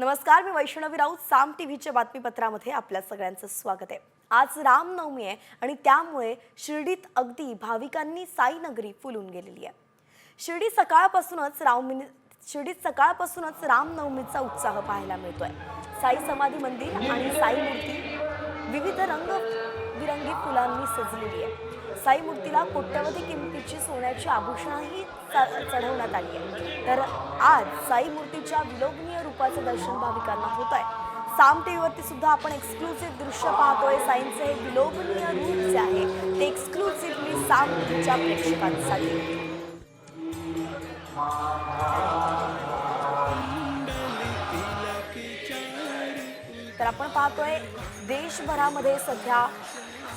नमस्कार, मी वैष्णवी राऊत. साम टीव्हीच्या बातमीपत्रामध्ये आपल्या सगळ्यांचं स्वागत आहे. आज रामनवमी आहे आणि त्यामुळे शिर्डीत अगदी भाविकांनी साई नगरी फुलून गेलेली आहे. शिर्डीत सकाळपासूनच रामनवमीचा उत्साह पाहायला मिळतोय. साई समाधी मंदिर आणि साई मूर्ती विविध रंगबिरंगी फुलांनी सजलेली आहे. साई मूर्तीला कोट्यवधी किमतीची सोन्याची आभूषणंही चढवण्यात आली आहे. तर आज साई मूर्तीच्या विलोभनीय रूपाचं दर्शन भाविकांना होत आहे. साम टीव्हीवरती सुद्धा आपण एक्सक्लुझिव्ह दृश्य पाहतोय. साईंचे हे विलोभनीय रूप जे आहे ते एक्सक्लुझिव्हली साम टीव्हीच्या प्रेक्षकांसाठी. तर आपण पाहतोय देशभरामध्ये सध्या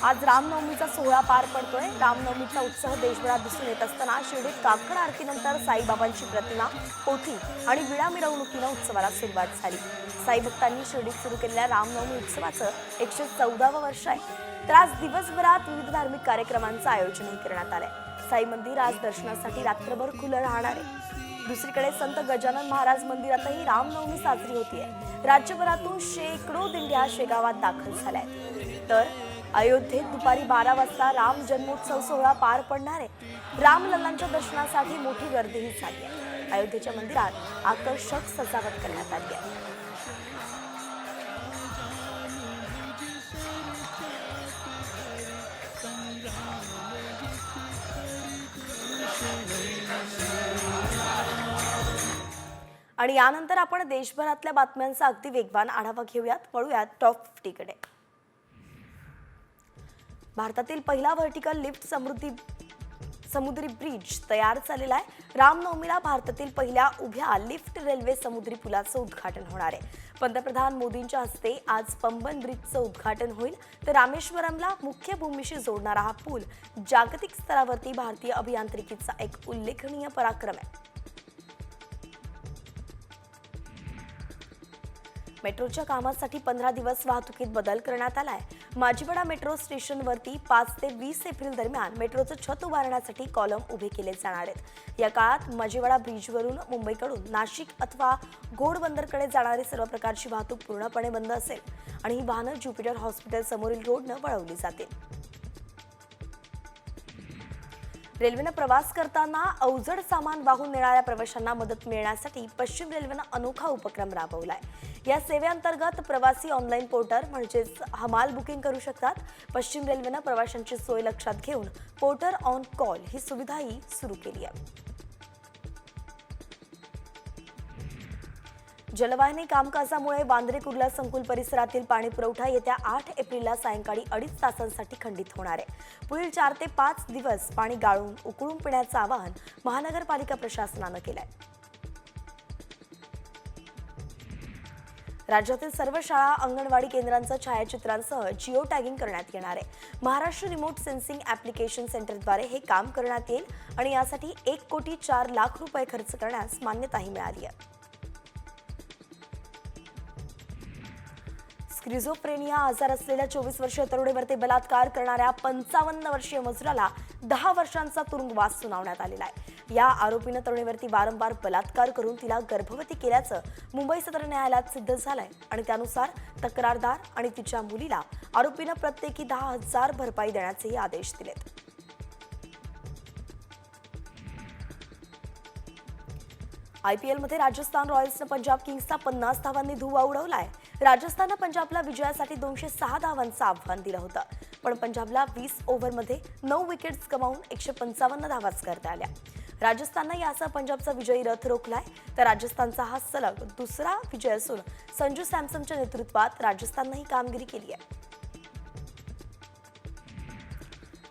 आज रामनवमीचा सोहळा पार पडतोय. रामनवमीचा उत्साह देशभरात दिसून येत असताना शिर्डीत काकड आरतीनंतर साईबाबांची प्रतिमा, पोथी आणि विडा मिरवणुकीनं उत्सवाला सुरुवात झाली. साई भक्तांनी शिर्डीत सुरू केलेल्या रामनवमी उत्सवाचं 114वं वर्ष आहे. तर आज दिवसभरात विविध धार्मिक कार्यक्रमांचं आयोजनही करण्यात आलंय. साई मंदिर आज दर्शनासाठी रात्रभर खुलं राहणार आहे. दुसरीकडे संत गजानन महाराज मंदिरातही रामनवमी साजरी होतीये. राज्यभरातून शेकडो दिंड्या शेगावात दाखल झाल्यात. तर अयोध्येत दुपारी 12 वाजता राम जन्मोत्सव सोहळा पार पडणार आहे. रामलल्लांच्या दर्शनासाठी मोठी गर्दीही झाली आहे. अयोध्येच्या मंदिरात आकर्षक सजावट करण्यात आली आहे. आणि यानंतर आपण देशभरातल्या बातम्यांचा अगदी वेगवान आढावा घेऊयात. वळूयात टॉप 50 कडे. भारतातील पहिला व्हर्टिकल लिफ्ट समुद्री ब्रिज तयार झालेला आहे. रामनवमीला भारतातील पहिल्या उभ्या लिफ्ट रेल्वे समुद्री पुलाचं उद्घाटन होणार आहे. पंतप्रधान मोदींच्या हस्ते आज पंबन ब्रिजचं उद्घाटन होईल. तर रामेश्वरमला मुख्य भूमीशी जोडणारा हा पूल जागतिक स्तरावरती भारतीय अभियांत्रिकीचा एक उल्लेखनीय पराक्रम आहे. मेट्रोच्या कामासाठी 15 दिवस वाहतुकीत बदल करण्यात आलाय. माजिवडा मेट्रो स्टेशनवरती 5 ते 20 एप्रिल दरम्यान मेट्रोचं छत उभारण्यासाठी कॉलम उभे केले जाणार आहेत. या काळात माजिवडा ब्रिजवरून मुंबईकडून नाशिक अथवा घोडबंदरकडे जाणारी सर्व प्रकारची वाहतूक पूर्णपणे बंद असेल आणि ही वाहनं ज्युपिटर हॉस्पिटल समोरील रोडनं वळवली जातील. रेल्वेनं प्रवास करताना अवजड सामान वाहून नेणाऱ्या प्रवाशांना मदत मिळण्यासाठी पश्चिम रेल्वेनं अनोखा उपक्रम राबवलाय. या सेवेअंतर्गत प्रवासी ऑनलाईन पोर्टर म्हणजेच हमाल बुकिंग करू शकतात. पश्चिम रेल्वेनं प्रवाशांची सोय लक्षात घेऊन पोर्टर ऑन कॉल ही सुविधाही सुरू केली आहे. जलवाहिनी कामकाजामुळे वांद्रे कुर्ला संकुल परिसरातील पाणी पुरवठा येत्या 8 एप्रिलला सायंकाळी 2.5 तासांसाठी खंडित होणार आहे. पुढील 4 ते 5 दिवस पाणी गाळून उकळून पिण्याचं आवाहन महानगरपालिका प्रशासनानं केलंय. राज्यातील सर्व शाळा अंगणवाडी केंद्रांचं छायाचित्रांसह जिओ टॅगिंग करण्यात येणार आहे. महाराष्ट्र रिमोट सेन्सिंग ॲप्लिकेशन सेंटरद्वारे हे काम करण्यात येईल आणि यासाठी 1,04,00,000 रुपये खर्च करण्यास मान्यताही मिळाली आहे. स्किझोफ्रेनिया आजार असलेल्या 24 वर्षीय तरुणीवरती बलात्कार करणाऱ्या 55 वर्षीय मजुराला 10 वर्षांचा तुरुंगवास सुनावण्यात आलेला आहे. या आरोपीनं तरुणीवरती वारंवार बलात्कार करून तिला गर्भवती केल्याचं मुंबई सदर न्यायालयात सिद्ध झालंय आणि त्यानुसार तक्रारदार आणि तिच्या मुलीला आरोपीनं प्रत्येकी 10,000 भरपाई देण्याचेही आदेश दिलेत. IPLमध्ये राजस्थान रॉयल्सनं पंजाब किंग्सचा 50 धावांनी धुव्वा उडवलाय. राजस्थाननं पंजाबला विजयासाठी 206 धावांचं आव्हान दिलं होतं, पण पंजाबला 20 ओव्हरमध्ये 9 विकेट्स गमावून 155 धावाच करता आल्या. राजस्थाननं यासह पंजाबचा विजयी रथ रोखलाय. तर राजस्थानचा हा सलग दुसरा विजय असून संजू सॅमसनच्या नेतृत्वात राजस्थाननं ही कामगिरी केली आहे.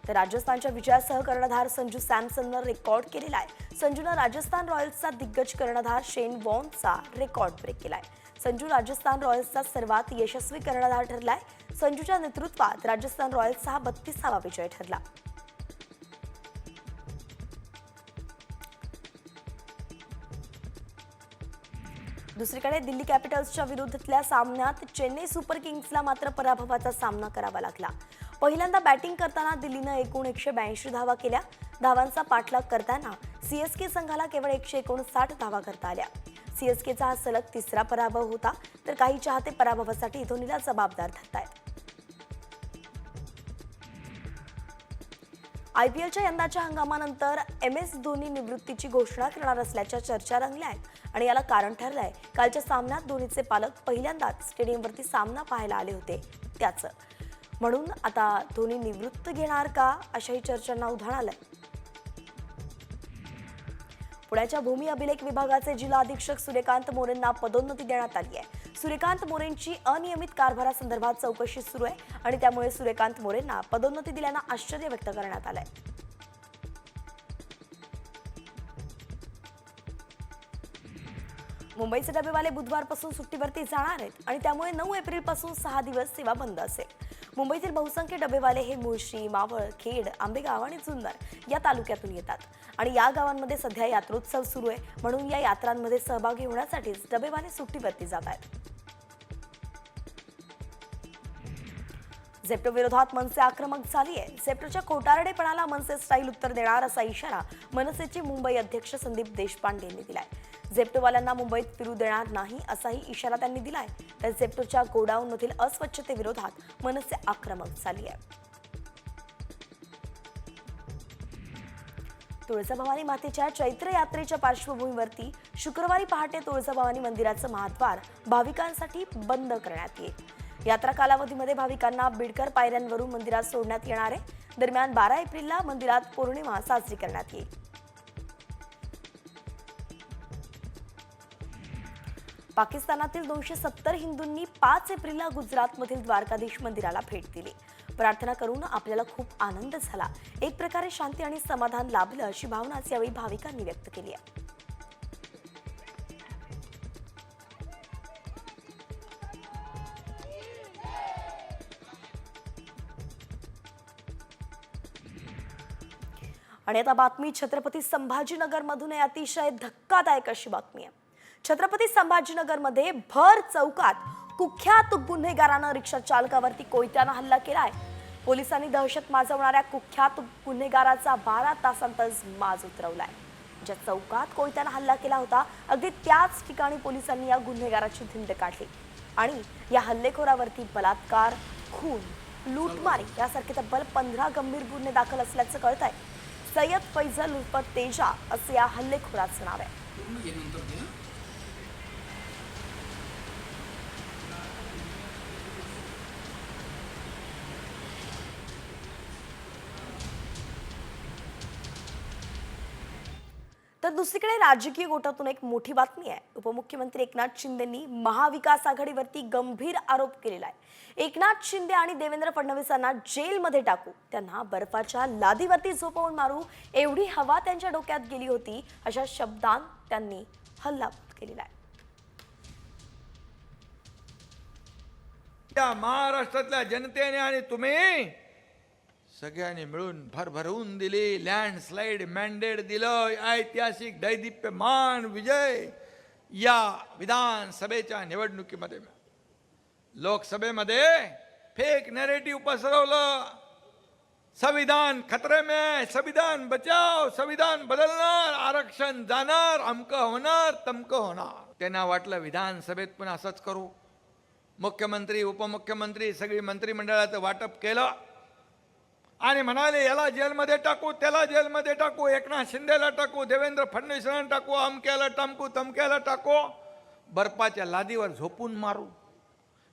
तर राजस्थानच्या विजयासह कर्णधार संजू सॅमसननं रेकॉर्ड केलेला आहे. संजूनं राजस्थान रॉयल्सचा दिग्गज कर्णधार शेन वॉर्नचा रेकॉर्ड ब्रेक केलाय. संजू राजस्थान रॉयल्सचा सर्वात यशस्वी कर्णधार ठरलाय. संजूच्या नेतृत्वात राजस्थान रॉयल्सचा हा 32वा विजय ठरला. दुसरीकडे दिल्ली कॅपिटल्सच्या विरुद्धच्या सामन्यात चेन्नई सुपर किंग्सला मात्र पराभवाचा सामना करावा लागला. पहिल्यांदा बॅटिंग करताना दिल्लीनं एकूण 182 धावा केल्या. धावांचा पाठलाग करताना सीएसके संघाला केवळ 159 धावा करता आल्या. सीएसकेचा हा सलग तिसरा पराभव होता, तर काही चाहते पराभवासाठी धोनीला जबाबदार धरतायत. आयपीएलच्या यंदाच्या हंगामानंतर MS धोनी निवृत्तीची घोषणा करणार असल्याच्या चर्चा रंगल्या आहेत आणि याला कारण ठरलंय कालच्या सामन्यात धोनीचे पालक पहिल्यांदाच स्टेडियमवरती सामना पाहायला आले होते त्याचं. म्हणून आता धोनी निवृत्त घेणार का अशाही चर्चांना उधाण आलंय. पुण्याच्या भूमी अभिलेख विभागाचे जिल्हा अधीक्षक सूर्यकांत मोरेंना पदोन्नती देण्यात आली आहे. सूर्यकांत मोरेंची अनियमित कारभारासंदर्भात चौकशी सुरू आहे आणि त्यामुळे सूर्यकांत मोरेंना पदोन्नती दिल्यानं आश्चर्य व्यक्त करण्यात आलंय. मुंबईचे डबेवाले बुधवारपासून सुट्टीवरती जाणार आहेत आणि त्यामुळे 9 एप्रिलपासून 6 दिवस सेवा बंद असेल. मुंबईतील बहुसंख्य डबेवाले हे मुळशी, मावळ, खेड, आंबेगाव आणि जुन्नर या तालुक्यातून येतात आणि या गावांमध्ये सध्या यात्रोत्सव सुरू आहे. म्हणून या यात्रांमध्ये सहभागी होण्यासाठीच डबेवाले सुट्टीवरती जात आहेत. झेप्टो विरोधात मनसे आक्रमक झाली आहे. झेप्टोच्या खोटारडेपणाला मनसे स्टाईल उत्तर देणार असा इशारा मनसेचे मुंबई अध्यक्ष संदीप देशपांडे यांनी दिलाय. झेप्टोवाल्यांना मुंबईत फिरू देणार नाही असाही इशारा त्यांनी दिलाय. तर झेप्टोच्या गोडाऊनमधील अस्वच्छतेविरोधात मनसे आक्रमक झाली आहे. तुळजाभवानी मातेच्या चैत्र यात्रेच्या पार्श्वभूमीवरती शुक्रवारी पहाटे तुळजाभवानी मंदिराचं महाद्वार भाविकांसाठी बंद करण्यात येईल. यात्रा कालावधीमध्ये भाविकांना बिडकर पायऱ्यांवरून मंदिरात सोडण्यात येणार आहे. दरम्यान 12 एप्रिलला मंदिरात पौर्णिमा साजरी करण्यात येईल. पाकिस्तानातील 270 हिंदूंनी 5 एप्रिलला गुजरातमधील द्वारकाधीश मंदिराला भेट दिली. प्रार्थना करून आपल्याला खूप आनंद झाला. एक प्रकारे शांती आणि समाधान लाभलं अशी भावनाच यावेळी भाविकांनी व्यक्त केली आहे. आणि आता बातमी छत्रपती संभाजीनगरमधून आहे. अतिशय धक्कादायक अशी बातमी आहे. छत्रपती संभाजीनगरमध्ये भर चौकात कुख्यात गुन्हेगारानं रिक्षा चालकावरती कोयत्यानं हल्ला केलाय. पोलिसांनी दहशत माजवणाऱ्या कुख्यात गुन्हेगाराचा 12 तासांतच माज उतरवलाय. ज्या चौकात कोयत्यानं हल्ला केला होता अगदी त्याच ठिकाणी पोलिसांनी या गुन्हेगाराची धिंड काढली आणि या हल्लेखोरावरती बलात्कार, खून, लूटमारी यासारखे तब्बल 15 गंभीर गुन्हे दाखल असल्याचं कळत आहे. सय्यद फैजल उर्फ तेजा असे या हल्लेखोराचं नाव आहे. तर दुसरीकडे राजकीय गोटातून एक मोठी बातमी आहे. उपमुख्यमंत्री एकनाथ शिंदेंनी महाविकास आघाडीवरती गंभीर आरोप केलेला आहे. एकनाथ शिंदे आणि देवेंद्र फडणवीसांना जेलमध्ये टाकू, त्यांना बर्फाच्या लादीवरती झोपवून मारू एवढी हवा त्यांच्या डोक्यात गेली होती अशा शब्दांत त्यांनी हल्ला केलेला आहे. या महाराष्ट्रातल्या जनतेने आणि तुम्ही सगळ्यांनी मिळून भरभरून दिली. लँडस्लाइड मॅन्डेट दिलं. ऐतिहासिक दैदिप्यमान विजय या विधानसभेच्या निवडणुकीमध्ये. लोकसभेमध्ये फेक नॅरेटिव्ह पसरवलं. संविधान खतरे में, संविधान बचाव, संविधान बदलणार, आरक्षण जाणार, अमकं होणार, तमकं होणार. त्यांना वाटलं विधानसभेत पण असंच करू. मुख्यमंत्री, उपमुख्यमंत्री सगळी मंत्रिमंडळाचं वाटप केलं आणि म्हणाले याला जेलमध्ये टाकू, त्याला जेलमध्ये टाकू, एकनाथ शिंदेला टाकू, देवेंद्र फडणवीसांना टाकू, अमक्याला टाकू, तमक्याला टाकू, बर्फाच्या लादीवर झोपून मारू.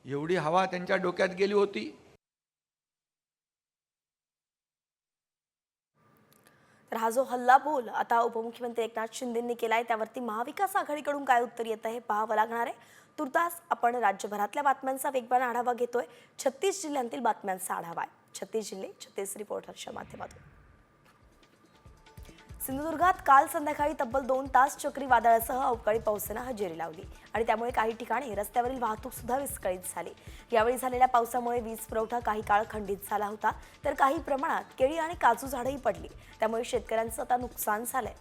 एवढी हवा त्यांच्या डोक्यात गेली होती. तर हा जो हल्ला बोल आता उपमुख्यमंत्री एकनाथ शिंदेंनी केलाय त्यावरती महाविकास आघाडीकडून काय उत्तर येतं हे पाहावं लागणार आहे. तुर्तास आपण राज्यभरातल्या बातम्यांचा वेगवान आढावा घेतोय. 36 जिल्ह्यांतील बातम्यांचा आढावा आहे. 36 जिल्हे 36 रिपोर्टरच्या माध्यमातून. सिंधुदुर्गात काल संध्याकाळी तब्बल 2 तास चक्रीवादळासह अवकाळी पावसानं हजेरी लावली आणि त्यामुळे काही ठिकाणी रस्त्यावरील वाहतूक सुद्धा विस्कळीत झाली. यावेळी झालेल्या पावसामुळे वीज पुरवठा काही काळ खंडित झाला होता, तर काही प्रमाणात केळी आणि काजू झाडंही पडली. त्यामुळे शेतकऱ्यांचं आता नुकसान झालंय.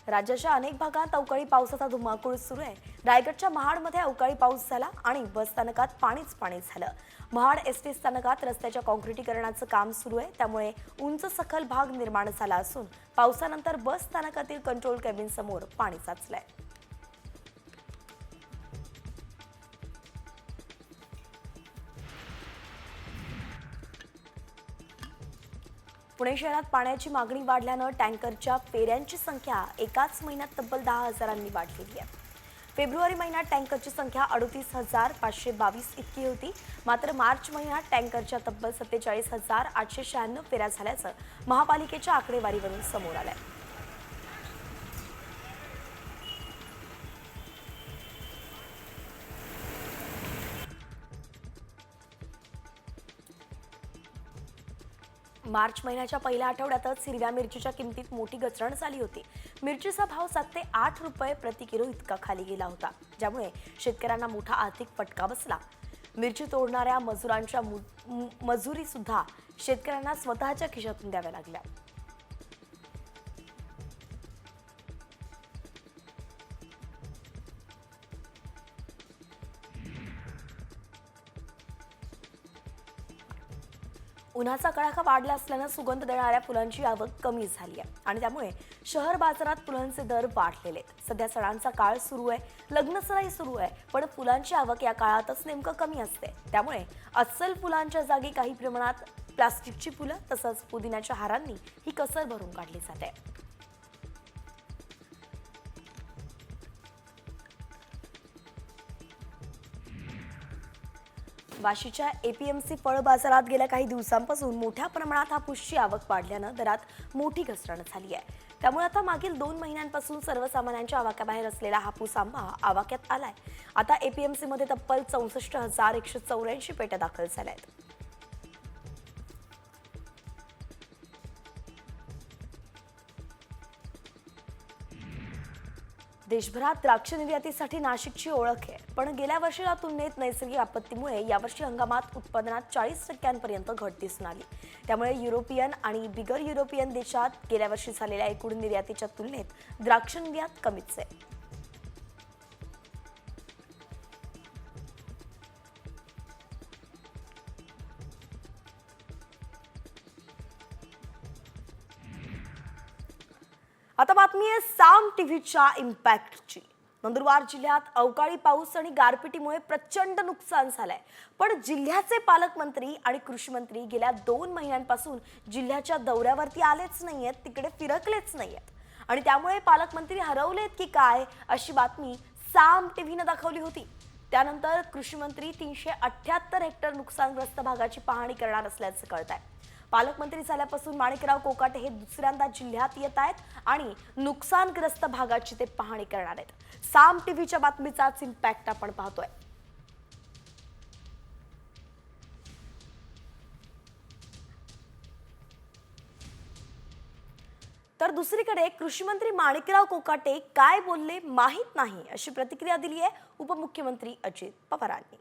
राज्याच्या अनेक भागात अवकाळी पावसाचा धुमाकूळ सुरू आहे. रायगडच्या महाडमध्ये अवकाळी पाऊस झाला आणि बस स्थानकात पाणीच पाणी झालं. महाड एसटी स्थानकात रस्त्याच्या काँक्रिटीकरणाचं काम सुरू आहे, त्यामुळे उंच सखल भाग निर्माण झाला असून पावसानंतर बस स्थानकातील कंट्रोल केबिन समोर पाणी साचलंय. पुणे शहरात पाण्याची मागणी वाढल्यानं टँकरच्या फेऱ्यांची संख्या एकाच महिन्यात तब्बल 10,000 वाढलेली आहे. फेब्रुवारी महिन्यात टँकरची संख्या 38,522 इतकी होती. मात्र मार्च महिन्यात टँकरच्या तब्बल 47,896 फेऱ्या झाल्याचं महापालिकेच्या आकडेवारीवरून समोर आलंय. मार्च महिन्याच्या पहिल्या आठवड्यातच हिरव्या मिरचीच्या किमतीत मोठी घसरण झाली होती. मिरचीचा भाव 7 ते 8 रुपये प्रति किलो इतका खाली गेला होता, ज्यामुळे शेतकऱ्यांना मोठा आर्थिक फटका बसला. मिरची तोडणाऱ्या मजुरांच्या मजुरी सुद्धा शेतकऱ्यांना स्वतःच्या खिशातून द्याव्या लागल्या. उन्हाचा कडाका वाढला असल्यानं सुगंध देणाऱ्या फुलांची आवक कमी झाली आहे आणि त्यामुळे शहर बाजारात फुलांचे दर वाढलेले. सध्या सणांचा काळ सुरू आहे, लग्नसराई सुरू आहे, पण फुलांची आवक या काळातच नेमकं कमी असते. त्यामुळे अस्सल फुलांच्या जागी काही प्रमाणात प्लास्टिकची फुलं तसंच पुदिन्याच्या हारांनी ही कसर भरून काढली जाते. वाशीच्या एपीएमसी फळ बाजारात गेल्या काही दिवसांपासून मोठ्या प्रमाणात हापूसची आवक वाढल्यानं दरात मोठी घसरण झाली आहे. त्यामुळे आता मागील 2 महिन्यांपासून सर्वसामान्यांच्या आवाक्याबाहेर असलेला हापूस आंबा आवाक्यात आलाय. आता एपीएमसी मध्ये तब्बल 64,184 पेट्या दाखल झाल्या आहेत. देशभरात द्राक्ष निर्यातीसाठी नाशिकची ओळख आहे, पण गेल्या वर्षीच्या तुलनेत नैसर्गिक आपत्तीमुळे यावर्षी हंगामात उत्पादनात 40% घट दिसून आली. त्यामुळे युरोपियन आणि बिगर युरोपियन देशात गेल्या वर्षी झालेल्या एकूण निर्यातीच्या तुलनेत द्राक्ष निर्यात कमीच आहे. आता बातमी आहे साम टीव्हीच्या इम्पॅक्टची. नंदुरबार जिल्ह्यात अवकाळी पाऊस आणि गारपिटीमुळे प्रचंड नुकसान झालंय, पण जिल्ह्याचे पालकमंत्री आणि कृषी मंत्री गेल्या 2 महिन्यांपासून जिल्ह्याच्या दौऱ्यावरती आलेच नाहीयेत, तिकडे फिरकलेच नाहीयेत आणि त्यामुळे पालकमंत्री हरवलेत की काय अशी बातमी साम टीव्हीने दाखवली होती. त्यानंतर कृषी मंत्री 378 हेक्टर नुकसानग्रस्त भागाची पाहणी करणार असल्याचं कळतंय. पालकमंत्री झाल्यापासून माणिकराव कोकाटे हे दुसऱ्यांदा जिल्ह्यात येत आहेत आणि नुकसानग्रस्त भागाची ते पाहणी करणार आहेत. साम टीव्हीच्या बातमीचाच इम्पॅक्ट आपण पाहतोय. तर दुसरीकडे कृषी मंत्री माणिकराव कोकाटे काय बोलले माहित नाही अशी प्रतिक्रिया दिली आहे उपमुख्यमंत्री अजित पवारांनी.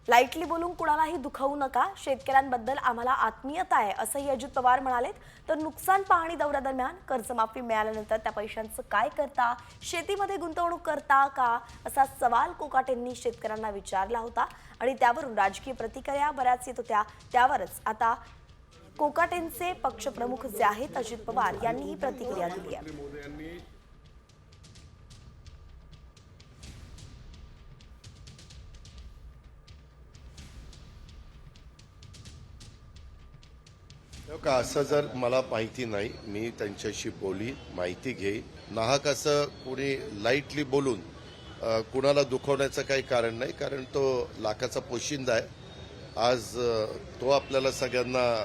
लाईटली बोलून कुणालाही दुखावू नका, शेतकऱ्यांबद्दल आम्हाला आत्मीयता आहे असंही अजित पवार म्हणालेत. तर नुकसान पाहणी दौऱ्यादरम्यान कर्जमाफी मिळाल्यानंतर त्या पैशांचं काय करता, शेतीमध्ये गुंतवणूक करता का असा सवाल कोकाटेंनी शेतकऱ्यांना विचारला होता आणि त्यावरून राजकीय प्रतिक्रिया बऱ्याच येत होत्या. त्यावरच आता कोकाटेंचे पक्षप्रमुख जे आहेत अजित पवार यांनी ही प्रतिक्रिया दिली आहे. का असं जर मला माहिती नाही, मी त्यांच्याशी माहिती घेईन. नाहक असं कोणी लाईटली बोलून कुणाला दुखवण्याचं काही कारण नाही, कारण तो लाखाचा पोशिंदा आहे. आज तो आपल्याला सगळ्यांना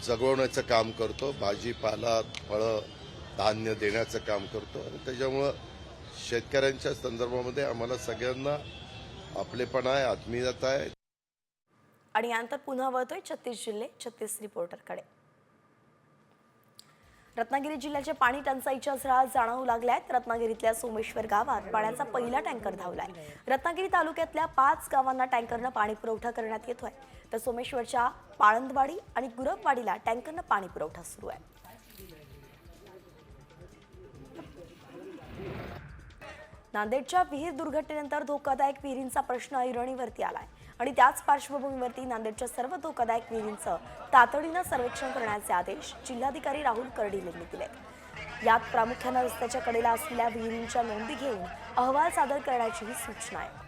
जगवण्याचं काम करतो, भाजीपाला फळं धान्य देण्याचं काम करतो आणि त्याच्यामुळं शेतकऱ्यांच्या संदर्भामध्ये आम्हाला सगळ्यांना आपलेपणा आहे, आत्मीयता आहे. आणि यानंतर पुन्हा वळतोय 36 जिल्हे 36 रिपोर्टरकडे. रत्नागिरी जिल्ह्याच्या पाणी टंचाईच्या झळा जाणवू लागल्यात. रत्नागिरीतल्या सोमेश्वर गावात पाण्याचा पहिला टँकर धावलाय. रत्नागिरी तालुक्यातल्या 5 गावांना टँकरनं पाणी पुरवठा करण्यात येतोय. तर सोमेश्वरच्या पाळंदवाडी आणि गुरववाडीला टँकरनं पाणी पुरवठा सुरू आहे. नांदेडच्या विहीर दुर्घटनेनंतर धोकादायक विहिरींचा प्रश्न ऐरणीवरती आलाय आणि त्याच पार्श्वभूमीवरती नांदेडच्या सर्व धोकादायक विहिरींचं तातडीनं सर्वेक्षण करण्याचे आदेश जिल्हाधिकारी राहुल कर्डील यांनी दिले. यात प्रामुख्यानं रस्त्याच्या कडेला असलेल्या विहिरींच्या नोंदी घेऊन अहवाल सादर करण्याचीही सूचना आहे.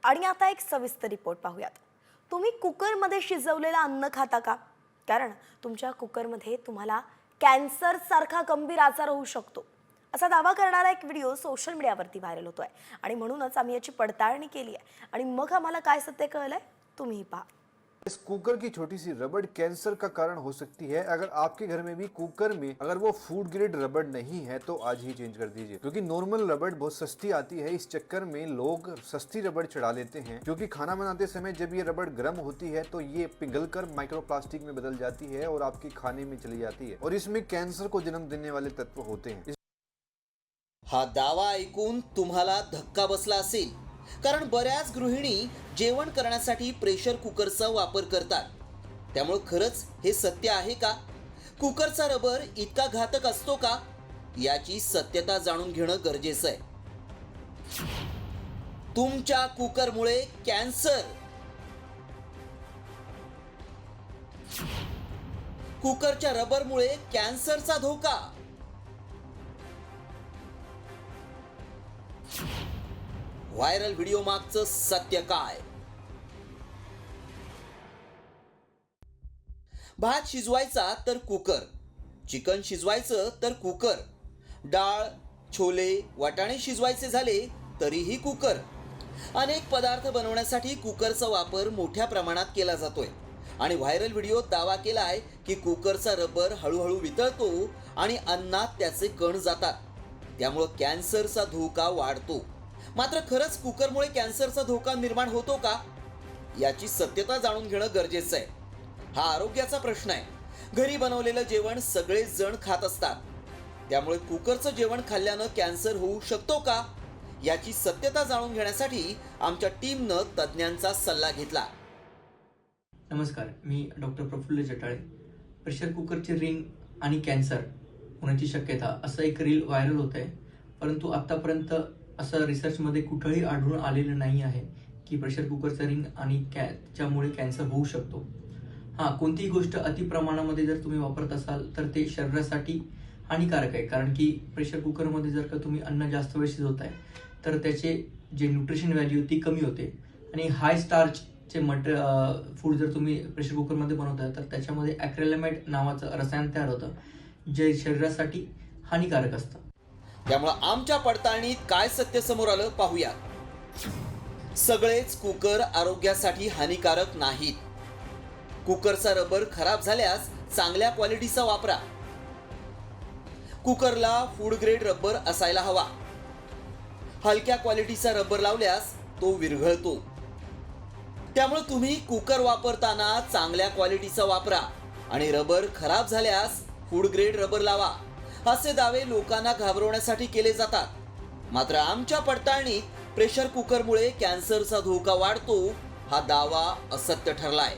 आणि आता एक सविस्तर रिपोर्ट पाहूयात. तुम्ही कुकरमध्ये शिजवलेलं अन्न खाता का? कारण तुमच्या कुकरमध्ये तुम्हाला कॅन्सर सारखा गंभीर आजार होऊ शकतो असा दावा करणारा एक व्हिडिओ सोशल मीडियावरती व्हायरल होतोय आणि म्हणूनच आम्ही याची पडताळणी केली आहे आणि मग आम्हाला काय सत्य कळलंय तुम्हीही पहा. इस कुकर की छोटी सी रबड़ कैंसर का कारण हो सकती है. अगर आपके घर में भी कुकर में अगर वो फूड ग्रेड रबड़ नहीं है तो आज ही चेंज कर दीजिए, क्योंकि नॉर्मल रबड़ बहुत सस्ती आती है. इस चक्कर में लोग सस्ती रबड़ चढ़ा लेते हैं, क्योंकि खाना बनाते समय जब ये रबड़ गर्म होती है तो ये पिघलकर माइक्रोप्लास्टिक में बदल जाती है और आपके खाने में चली जाती है और इसमें कैंसर को जन्म देने वाले तत्व होते हैं. हा दावा ऐकून तुम्हाला धक्का बसला असेल, कारण बऱ्याच गृहिणी जेवण करण्यासाठी प्रेशर कुकरचा वापर करतात. त्यामुळे खरंच हे सत्य आहे का? कुकरचा रबर इतका घातक असतो का? याची सत्यता जाणून घेणं गरजेचं आहे. तुमच्या कुकरमुळे कॅन्सर. कुकरच्या रबरमुळे कॅन्सरचा धोका. व्हायरल व्हिडिओ मागचं सत्य काय? भात शिजवायचा तर कुकर, चिकन शिजवायचं तर कुकर, डाळ, छोले, वाटाणे शिजवायचे झाले तरीही कुकर. अनेक पदार्थ बनवण्यासाठी कुकरचा वापर मोठ्या प्रमाणात केला जातोय आणि व्हायरल व्हिडिओत दावा केलाय की कुकरचा रबर हळूहळू वितळतो आणि अन्नात त्याचे कण जातात, त्यामुळे कॅन्सरचा धोका वाढतो. मात्र खरंच कुकरमुळे कॅन्सरचा धोका निर्माण होतो का? याची सत्यता जाणून घेणं गरजेचं आहे. हा आरोग्याचा प्रश्न आहे. घरी बनवलेलं जेवण सगळेच जण खात असतात, त्यामुळे कुकरचं जेवण खाल्ल्यानं कॅन्सर होऊ शकतो का? याची सत्यता जाणून घेण्यासाठी आमच्या टीमनं तज्ज्ञांचा सल्ला घेतला. नमस्कार, मी doctor Praful Jatale. Pressure कुकरचे ring आणि कॅन्सर होण्याची शक्यता असं एक रील व्हायरल होत आहे, परंतु आतापर्यंत असं रिसर्चमध्ये कुठेही आढळून आलेलं नाही आहे की प्रेशर कुकरचं रिंग आणि त्याच्यामुळे कॅन्सर होऊ शकतो. हां, कोणतीही गोष्ट अतिप्रमाणामध्ये जर तुम्ही वापरत असाल तर ते शरीरासाठी हानिकारक आहे, कारण की प्रेशर कुकरमध्ये जर का तुम्ही अन्न जास्त वेळ शिजवताय तर त्याचे जे न्यूट्रिशन व्हॅल्यू ती कमी होते आणि हाय स्टार्चचे फूड जर तुम्ही प्रेशर कुकरमध्ये बनवताय तर त्याच्यामध्ये ॲक्रेलामाइड नावाचं रसायन तयार होतं जे शरीरासाठी हानिकारक असतं. त्यामुळे आमच्या पडताळणीत काय सत्य समोर आलं पाहूया. सगळेच कुकर आरोग्यासाठी हानिकारक नाहीत. कुकरचा रबर खराब झाल्यास चांगल्या क्वालिटीचा वापरा. कुकरला फूड ग्रेड रबर असायला हवा. हलक्या क्वालिटीचा रबर लावल्यास तो विरघळतो. त्यामुळे तुम्ही कुकर वापरताना चांगल्या क्वालिटीचा वापरा आणि रबर खराब झाल्यास फूड ग्रेड रबर लावा. असे दावे लोकांना घाबरवण्यासाठी केले जातात. मात्र आमच्या पडताळणीत प्रेशर कुकरमुळे कॅन्सरचा धोका वाढतो हा दावा असत्य ठरलाय.